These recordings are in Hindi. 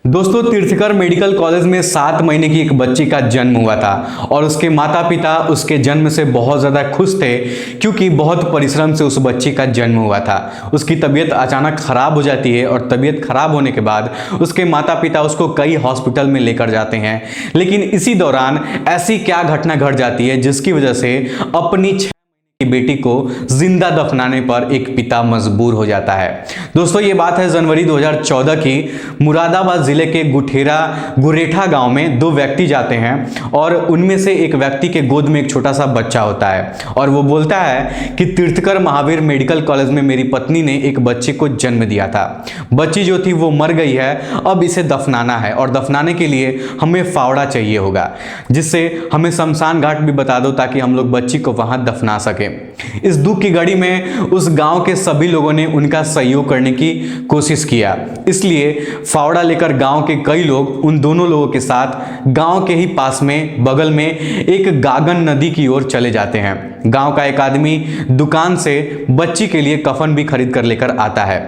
दोस्तों, तीर्थकर मेडिकल कॉलेज में 7 महीने की एक बच्ची का जन्म हुआ था और उसके माता पिता उसके जन्म से बहुत ज़्यादा खुश थे क्योंकि बहुत परिश्रम से उस बच्ची का जन्म हुआ था। उसकी तबीयत अचानक खराब हो जाती है और तबीयत खराब होने के बाद उसके माता पिता उसको कई हॉस्पिटल में लेकर जाते हैं, लेकिन इसी दौरान ऐसी क्या घटना घट जाती है जिसकी वजह से अपनी की बेटी को जिंदा दफनाने पर एक पिता मजबूर हो जाता है। दोस्तों, ये बात है जनवरी 2014 की। मुरादाबाद जिले के गुरेठा गांव में 2 व्यक्ति जाते हैं और उनमें से एक व्यक्ति के गोद में एक छोटा सा बच्चा होता है और वो बोलता है कि तीर्थकर महावीर मेडिकल कॉलेज में मेरी पत्नी ने एक बच्चे को जन्म दिया था। बच्ची जो थी वो मर गई है, अब इसे दफनाना है और दफनाने के लिए हमें फावड़ा चाहिए होगा, जिससे हमें शमशान घाट भी बता दो ताकि हम लोग बच्ची को वहां दफना सके। इस दुख की घड़ी में उस गांव के सभी लोगों ने उनका सहयोग करने की कोशिश किया, इसलिए फावड़ा लेकर गांव के कई लोग उन दोनों लोगों के साथ गांव के ही पास में बगल में एक गागन नदी की ओर चले जाते हैं। गांव का एक आदमी दुकान से बच्ची के लिए कफन भी खरीद कर लेकर आता है।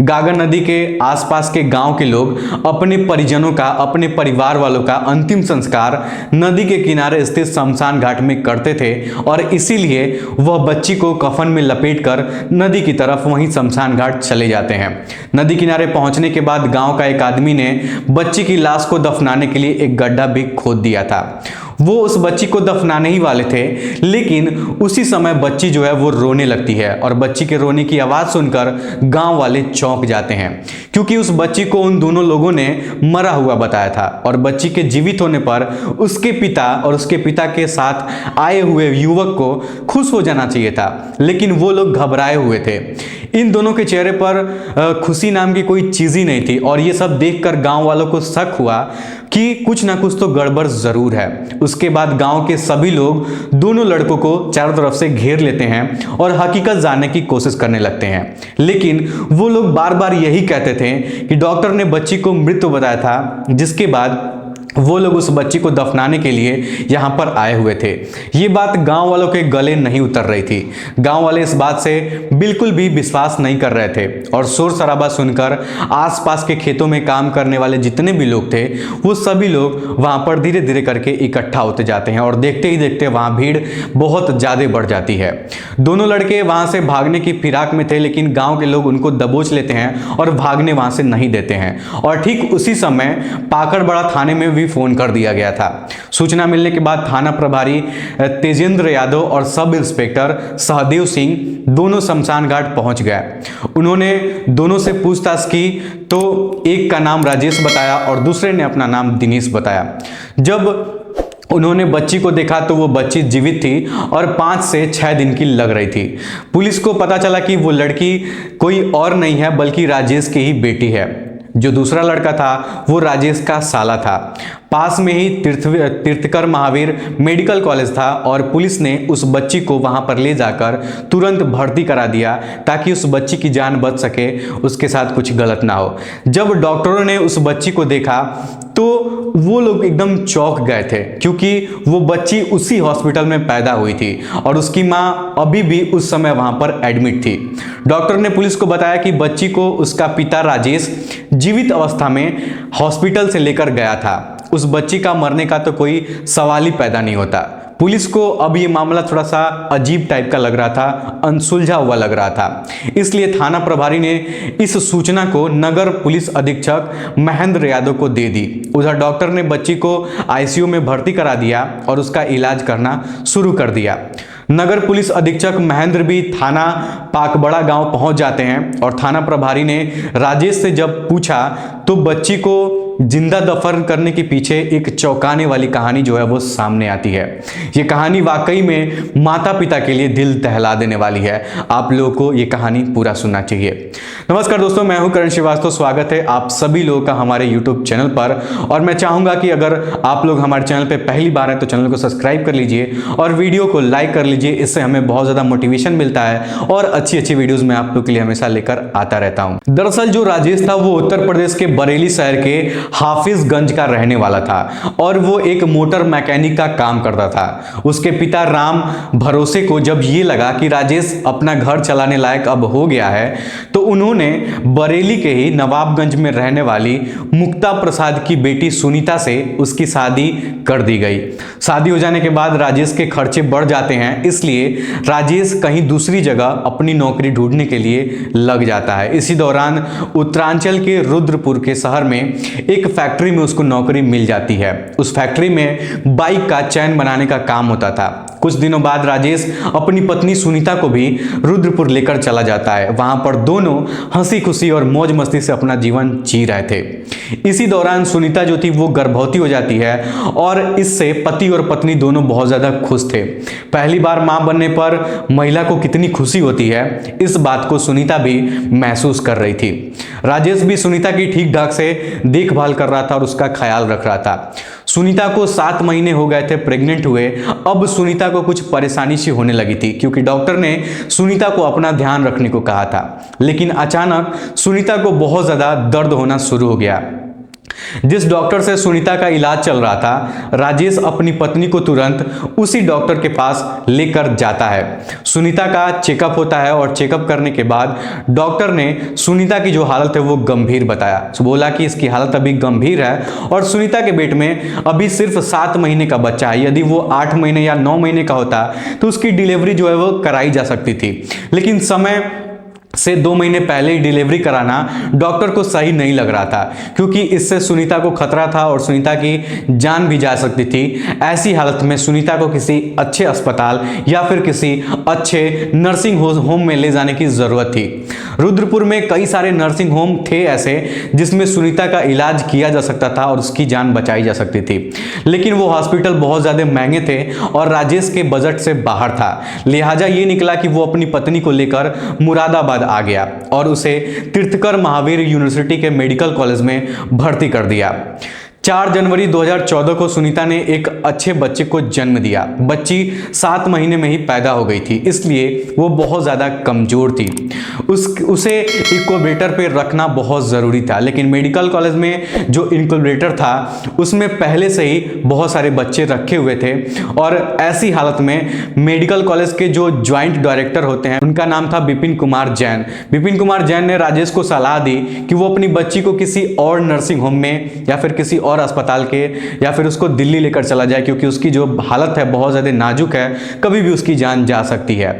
गागन नदी के आसपास के गांव के लोग अपने परिजनों का, अपने परिवार वालों का अंतिम संस्कार नदी के किनारे स्थित शमशान घाट में करते थे और इसीलिए वह बच्ची को कफन में लपेटकर नदी की तरफ वहीं शमशान घाट चले जाते हैं। नदी किनारे पहुंचने के बाद गांव का एक आदमी ने बच्ची की लाश को दफनाने के लिए एक गड्ढा भी खोद दिया था। वो उस बच्ची को दफनाने ही वाले थे, लेकिन उसी समय बच्ची जो है वो रोने लगती है और बच्ची के रोने की आवाज़ सुनकर गांव वाले चौंक जाते हैं क्योंकि उस बच्ची को उन दोनों लोगों ने मरा हुआ बताया था और बच्ची के जीवित होने पर उसके पिता और उसके पिता के साथ आए हुए युवक को खुश हो जाना चाहिए था, लेकिन वो लोग घबराए हुए थे। इन दोनों के चेहरे पर खुशी नाम की कोई चीज़ ही नहीं थी और ये सब देखकर गांव वालों को शक हुआ कि कुछ ना कुछ तो गड़बड़ जरूर है। उसके बाद गांव के सभी लोग दोनों लड़कों को चारों तरफ से घेर लेते हैं और हकीकत जानने की कोशिश करने लगते हैं, लेकिन वो लोग बार बार यही कहते थे कि डॉक्टर ने बच्ची को मृत बताया था, जिसके बाद वो लोग उस बच्ची को दफनाने के लिए यहाँ पर आए हुए थे। ये बात गांव वालों के गले नहीं उतर रही थी। गांव वाले इस बात से बिल्कुल भी विश्वास नहीं कर रहे थे और शोर शराबा सुनकर आसपास के खेतों में काम करने वाले जितने भी लोग थे वो सभी लोग वहाँ पर धीरे धीरे करके इकट्ठा होते जाते हैं और देखते ही देखते वहाँ भीड़ बहुत ज़्यादा बढ़ जाती है। दोनों लड़के वहाँ से भागने की फिराक में थे, लेकिन गाँव के लोग उनको दबोच लेते हैं और भागने वहाँ से नहीं देते हैं और ठीक उसी समय पाकड़बड़ा थाने में भी फोन कर दिया गया था। सूचना मिलने के बाद थाना प्रभारी तेजेंद्र यादव और सब इंस्पेक्टर सहदेव सिंह दोनों शमशान घाट पहुंच गए। उन्होंने दोनों से पूछताछ की तो एक का नाम राजेश बताया और दूसरे ने अपना नाम दिनेश बताया। जब उन्होंने बच्ची को देखा तो वो बच्ची जीवित थी और 5 से 6 दिन की लग रही थी। पुलिस को पता चला कि वो लड़की कोई और नहीं है बल्कि राजेश की ही बेटी है। जो दूसरा लड़का था वो राजेश का साला था। पास में ही तीर्थकर महावीर मेडिकल कॉलेज था और पुलिस ने उस बच्ची को वहां पर ले जाकर तुरंत भर्ती करा दिया ताकि उस बच्ची की जान बच सके, उसके साथ कुछ गलत ना हो। जब डॉक्टरों ने उस बच्ची को देखा तो वो लोग एकदम चौंक गए थे क्योंकि वो बच्ची उसी हॉस्पिटल में पैदा हुई थी और उसकी माँ अभी भी उस समय वहां पर एडमिट थी। डॉक्टर ने पुलिस को बताया कि बच्ची को उसका पिता राजेश जीवित अवस्था में हॉस्पिटल से लेकर गया था। उस बच्ची का मरने का तो कोई सवाल ही पैदा नहीं होता। पुलिस को अब ये मामला थोड़ा सा अजीब टाइप का लग रहा था, अनसुलझा हुआ लग रहा था, इसलिए थाना प्रभारी ने इस सूचना को नगर पुलिस अधीक्षक महेंद्र यादव को दे दी। उधर डॉक्टर ने बच्ची को आईसीयू में भर्ती करा दिया और उसका इलाज करना शुरू कर दिया। नगर पुलिस अधीक्षक महेंद्र भी थाना पाकबड़ा गांव पहुंच जाते हैं और थाना प्रभारी ने राजेश से जब पूछा तो बच्ची को जिंदा दफन करने के पीछे एक चौंकाने वाली कहानी जो है वो सामने आती है। ये कहानी वाकई में माता पिता के लिए दिल दहला देने वाली है। आप लोगों को ये कहानी पूरा सुनना चाहिए। नमस्कार दोस्तों, मैं हूं करण श्रीवास्तव। स्वागत है आप सभी लोगों का हमारे यूट्यूब चैनल पर और मैं चाहूंगा कि अगर आप लोग हमारे चैनल पर पहली बार हैं तो चैनल को सब्सक्राइब कर लीजिए और वीडियो को लाइक कर लीजिए। इससे हमें बहुत ज़्यादा मोटिवेशन मिलता है और अच्छी अच्छी वीडियोज़ मैं आप लोग के लिए हमेशा लेकर आता रहता हूँ। दरअसल जो राजेश था वो उत्तर प्रदेश के बरेली शहर के हाफिजगंज का रहने वाला था और वो एक मोटर मैकेनिक का काम करता था। उसके पिता राम भरोसे को जब ये लगा कि राजेश अपना घर चलाने लायक अब हो गया है, तो उन्होंने बरेली के ही नवाबगंज में रहने वाली मुक्ता प्रसाद की बेटी सुनीता से उसकी शादी कर दी गई। शादी हो जाने के बाद राजेश के खर्चे बढ़ जाते हैं, इसलिए राजेश कहीं दूसरी जगह अपनी नौकरी ढूंढने के लिए लग जाता है। इसी दौरान उत्तरांचल के रुद्रपुर के शहर में एक फैक्ट्री में उसको नौकरी मिल जाती है। उस फैक्ट्री में बाइक का चैन बनाने का काम होता था। कुछ दिनों बाद राजेश अपनी पत्नी सुनीता को भी रुद्रपुर लेकर चला जाता है। वहां पर दोनों हंसी खुशी और मौज मस्ती से अपना जीवन जी रहे थे। इसी दौरान सुनीता जो थी वो गर्भवती हो जाती है और इससे पति और पत्नी दोनों बहुत ज्यादा खुश थे। पहली बार मां बनने पर महिला को कितनी खुशी होती है, इस बात को सुनीता भी महसूस कर रही थी। राजेश भी सुनीता की ठीक ढंग से देखभाल कर रहा था और उसका ख्याल रख रहा था। सुनीता को 7 महीने हो गए थे प्रेग्नेंट हुए। अब सुनीता को कुछ परेशानी सी होने लगी थी, क्योंकि डॉक्टर ने सुनीता को अपना ध्यान रखने को कहा था। लेकिन अचानक सुनीता को बहुत ज्यादा दर्द होना शुरू हो गया। जिस डॉक्टर से सुनीता का इलाज चल रहा था, राजेश अपनी पत्नी को तुरंत उसी डॉक्टर के पास लेकर जाता है। सुनीता का चेकअप होता है और चेकअप करने के बाद डॉक्टर ने सुनीता की जो हालत है वो गंभीर बताया। बोला कि इसकी हालत अभी गंभीर है और सुनीता के पेट में अभी सिर्फ 7 महीने का बच्चा है। यदि वो 8 महीने या 9 महीने का होता तो उसकी डिलीवरी जो है वो कराई जा सकती थी, लेकिन समय से 2 महीने पहले ही डिलीवरी कराना डॉक्टर को सही नहीं लग रहा था, क्योंकि इससे सुनीता को खतरा था और सुनीता की जान भी जा सकती थी। ऐसी हालत में सुनीता को किसी अच्छे अस्पताल या फिर किसी अच्छे नर्सिंग होम में ले जाने की जरूरत थी। रुद्रपुर में कई सारे नर्सिंग होम थे ऐसे जिसमें सुनीता का इलाज किया जा सकता था और उसकी जान बचाई जा सकती थी, लेकिन वो हॉस्पिटल बहुत ज्यादा महंगे थे और राजेश के बजट से बाहर था। लिहाजा ये निकला कि वो अपनी पत्नी को लेकर मुरादाबाद आ गया और उसे तीर्थकर महावीर यूनिवर्सिटी के मेडिकल कॉलेज में भर्ती कर दिया। 4 जनवरी 2014 को सुनीता ने एक अच्छे बच्चे को जन्म दिया। बच्ची 7 महीने में ही पैदा हो गई थी, इसलिए वो बहुत ज़्यादा कमज़ोर थी। उसे इंक्यूबेटर पे रखना बहुत ज़रूरी था, लेकिन मेडिकल कॉलेज में जो इंक्यूबेटर था उसमें पहले से ही बहुत सारे बच्चे रखे हुए थे और ऐसी हालत में मेडिकल कॉलेज के जो ज्वाइंट डायरेक्टर होते हैं उनका नाम था विपिन कुमार जैन। विपिन कुमार जैन ने राजेश को सलाह दी कि वो अपनी बच्ची को किसी और नर्सिंग होम में या फिर किसी और अस्पताल के या फिर उसको दिल्ली लेकर चला जाए, क्योंकि उसकी जो हालत है बहुत ज़्यादा नाजुक है, कभी भी उसकी जान जा सकती है।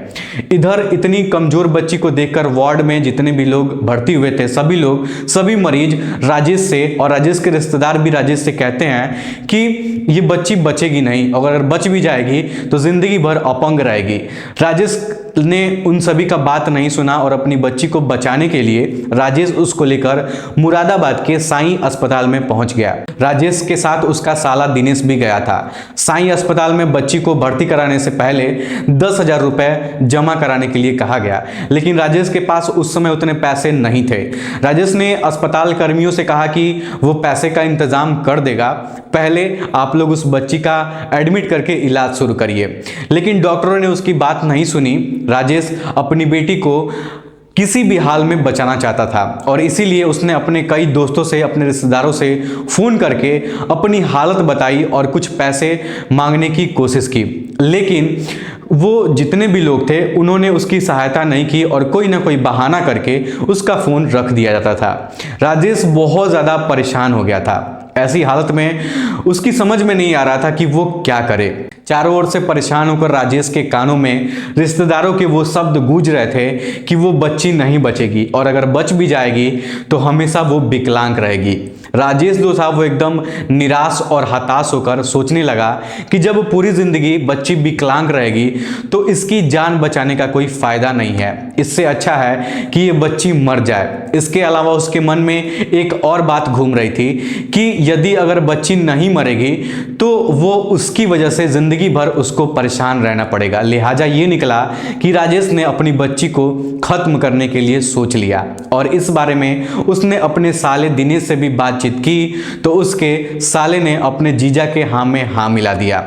इधर इतनी कमज़ोर बच्ची को देखकर वार्ड में जितने भी लोग भर्ती हुए थे सभी मरीज राजेश से और राजेश के रिश्तेदार भी राजेश से कहते हैं कि ये बच्ची बचेगी नहीं और अगर बच भी जाएगी तो जिंदगी भर अपंग रहेगी। राजेश ने उन सभी का बात नहीं सुना और अपनी बच्ची को बचाने के लिए राजेश उसको लेकर मुरादाबाद के साईं अस्पताल में पहुंच गया। राजेश के साथ उसका साला दिनेश भी गया था। साईं अस्पताल में बच्ची को भर्ती कराने से पहले 10,000 रुपए जमा कराने के लिए कहा गया, लेकिन राजेश के पास उस समय उतने पैसे नहीं थे। राजेश ने अस्पताल कर्मियों से कहा कि वो पैसे का इंतजाम कर देगा, पहले आप लोग उस बच्ची का एडमिट करके इलाज शुरू करिए। लेकिन डॉक्टरों ने उसकी बात नहीं सुनी। राजेश अपनी बेटी को किसी भी हाल में बचाना चाहता था और इसीलिए उसने अपने कई दोस्तों से, अपने रिश्तेदारों से फ़ोन करके अपनी हालत बताई और कुछ पैसे मांगने की कोशिश की, लेकिन वो जितने भी लोग थे उन्होंने उसकी सहायता नहीं की और कोई ना कोई बहाना करके उसका फ़ोन रख दिया जाता था। राजेश बहुत ज़्यादा परेशान हो गया था। ऐसी हालत में उसकी समझ में नहीं आ रहा था कि वो क्या करे। चारों ओर से परेशान होकर राजेश के कानों में रिश्तेदारों के वो शब्द गूंज रहे थे कि वो बच्ची नहीं बचेगी और अगर बच भी जाएगी तो हमेशा वो विकलांग रहेगी। राजेश जो था वो एकदम निराश और हताश होकर सोचने लगा कि जब पूरी जिंदगी बच्ची विकलांग रहेगी तो इसकी जान बचाने का कोई फायदा नहीं है, इससे अच्छा है कि ये बच्ची मर जाए। इसके अलावा उसके मन में एक और बात घूम रही थी कि यदि अगर बच्ची नहीं मरेगी तो वो उसकी वजह से जिंदगी भर उसको परेशान रहना पड़ेगा। लिहाजा ये निकला कि राजेश ने अपनी बच्ची को खत्म करने के लिए सोच लिया और इस बारे में उसने अपने साले दिनेश से भी बात बातचीत की तो उसके साले ने अपने जीजा के हाँ में हाँ मिला दिया।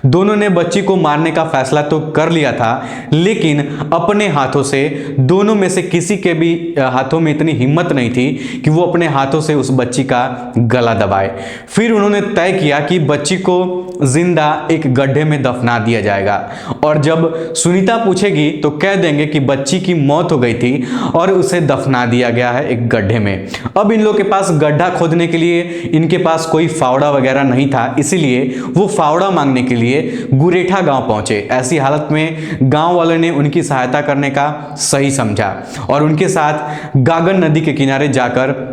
दोनों ने बच्ची को मारने का फैसला तो कर लिया था, लेकिन अपने हाथों से दोनों में से किसी के भी हाथों में इतनी हिम्मत नहीं थी कि वो अपने हाथों से उस बच्ची का गला दबाए। फिर उन्होंने तय किया कि बच्ची को जिंदा एक गड्ढे में दफना दिया जाएगा और जब सुनीता पूछेगी तो कह देंगे कि बच्ची की मौत हो गई थी और उसे दफना दिया गया है एक गड्ढे में। अब इन लोग के पास गड्ढा खोदने के लिए इनके पास कोई फावड़ा वगैरह नहीं था, इसीलिए वो फावड़ा मांगने के लिए गुरेठा गांव पहुंचे। ऐसी हालत में गांव वालों ने उनकी सहायता करने का सही समझा और उनके साथ गागन नदी के किनारे जाकर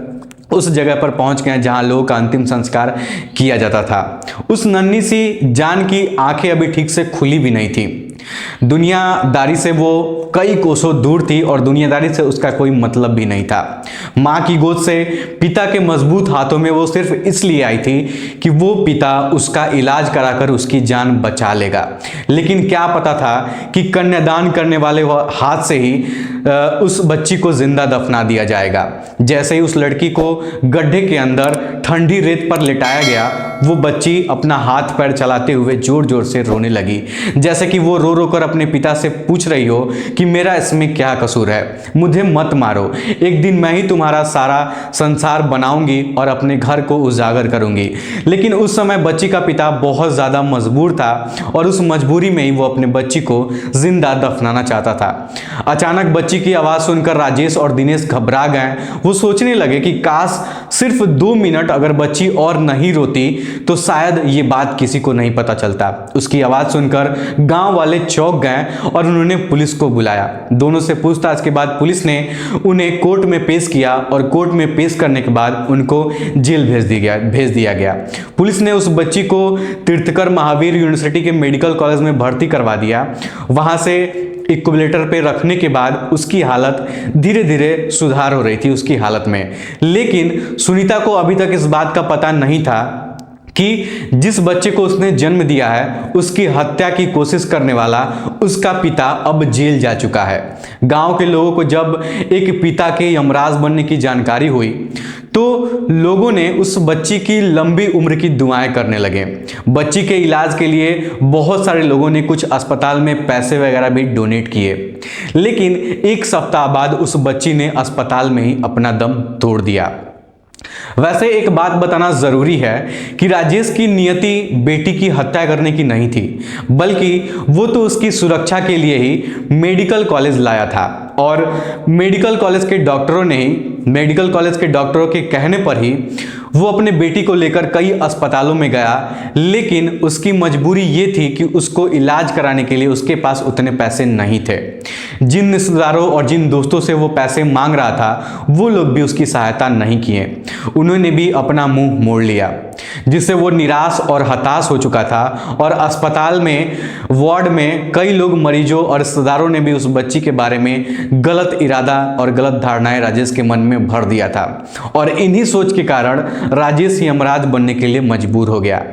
उस जगह पर पहुंच गए जहां लोगों का अंतिम संस्कार किया जाता था। उस नन्ही सी जान की आंखें अभी ठीक से खुली भी नहीं थी। दुनियादारी से वो कई कोसों दूर थी और दुनियादारी से उसका कोई मतलब भी नहीं था। माँ की गोद से पिता के मजबूत हाथों में वो सिर्फ इसलिए आई थी कि वो पिता उसका इलाज कराकर उसकी जान बचा लेगा, लेकिन क्या पता था कि कन्यादान करने वाले हाथ से ही उस बच्ची को जिंदा दफना दिया जाएगा। जैसे ही उस लड़की को गड्ढे के अंदर ठंडी रेत पर लिटाया गया, वो बच्ची अपना हाथ पैर चलाते हुए जोर जोर से रोने लगी, जैसे कि वो रो रो कर अपने पिता से पूछ रही हो कि मेरा इसमें क्या कसूर है, मुझे मत मारो, एक दिन मैं ही तुम्हारा सारा संसार बनाऊंगी और अपने घर को उजागर करूंगी। लेकिन उस समय बच्ची का पिता बहुत ज़्यादा मजबूर था और उस मजबूरी में ही वो अपने बच्ची को जिंदा दफनाना चाहता था। अचानक बच्ची की आवाज़ सुनकर राजेश और दिनेश घबरा गए। वो सोचने लगे कि काश सिर्फ 2 मिनट अगर बच्ची और नहीं रोती तो शायद ये बात किसी को नहीं पता चलता। उसकी आवाज़ सुनकर गांव वाले चौंक गए और उन्होंने पुलिस को बुलाया। दोनों से पूछताछ के बाद पुलिस ने उन्हें कोर्ट में पेश किया और कोर्ट में पेश करने के बाद उनको जेल भेज दिया गया। पुलिस ने उस बच्ची को तीर्थकर महावीर यूनिवर्सिटी के मेडिकल कॉलेज में भर्ती करवा दिया। वहां से इक्यूबेटर पे रखने के बाद उसकी हालत धीरे धीरे सुधार हो रही थी उसकी हालत में। लेकिन सुनीता को अभी तक इस बात का पता नहीं था कि जिस बच्चे को उसने जन्म दिया है उसकी हत्या की कोशिश करने वाला उसका पिता अब जेल जा चुका है। गांव के लोगों को जब एक पिता के यमराज बनने की जानकारी हुई तो लोगों ने उस बच्ची की लंबी उम्र की दुआएं करने लगे। बच्ची के इलाज के लिए बहुत सारे लोगों ने कुछ अस्पताल में पैसे वगैरह भी डोनेट किए, लेकिन 1 सप्ताह बाद उस बच्ची ने अस्पताल में ही अपना दम तोड़ दिया। वैसे एक बात बताना जरूरी है कि राजेश की नियति बेटी की हत्या करने की नहीं थी, बल्कि वो तो उसकी सुरक्षा के लिए ही मेडिकल कॉलेज लाया था और मेडिकल कॉलेज के डॉक्टरों के कहने पर ही वो अपने बेटी को लेकर कई अस्पतालों में गया। लेकिन उसकी मजबूरी ये थी कि उसको इलाज कराने के लिए उसके पास उतने पैसे नहीं थे। जिन रिश्तेदारों और जिन दोस्तों से वो पैसे मांग रहा था वो लोग भी उसकी सहायता नहीं किए, उन्होंने भी अपना मुंह मोड़ लिया, जिससे वो निराश और हताश हो चुका था। और अस्पताल में वार्ड में कई लोग, मरीजों और रिश्तेदारों ने भी उस बच्ची के बारे में गलत इरादा और गलत धारणाएं राजेश के मन में भर दिया था और इन्हीं सोच के कारण राजेश यमराज बनने के लिए मजबूर हो गया।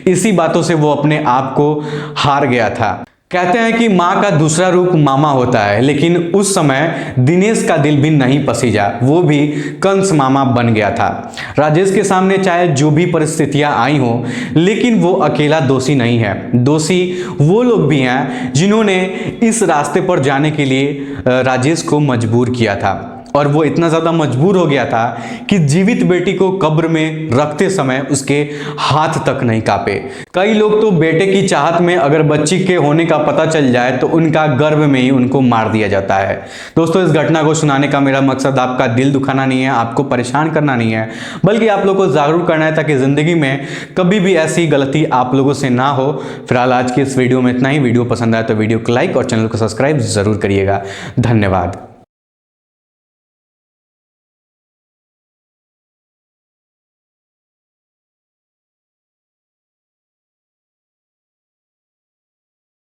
इसी बातों से वो अपने आप को हार गया था। कहते हैं कि माँ का दूसरा रूप मामा होता है, लेकिन उस समय दिनेश का दिल भी नहीं पसीजा, वो भी कंस मामा बन गया था। राजेश के सामने चाहे जो भी परिस्थितियां आई हो, लेकिन वो अकेला दोषी नहीं है। दोषी वो लोग भी हैं जिन्होंने इस रास्ते पर जाने के लिए राजेश को मजबूर किया था। और वो इतना ज़्यादा मजबूर हो गया था कि जीवित बेटी को कब्र में रखते समय उसके हाथ तक नहीं कांपे। कई लोग तो बेटे की चाहत में अगर बच्ची के होने का पता चल जाए तो उनका गर्भ में ही उनको मार दिया जाता है। दोस्तों, इस घटना को सुनाने का मेरा मकसद आपका दिल दुखाना नहीं है, आपको परेशान करना नहीं है, बल्कि आप लोगों को जागरूक करना है ताकि ज़िंदगी में कभी भी ऐसी गलती आप लोगों से ना हो। फिलहाल आज की इस वीडियो में इतना ही। वीडियो पसंद आए तो वीडियो को लाइक और चैनल को सब्सक्राइब ज़रूर करिएगा। धन्यवाद।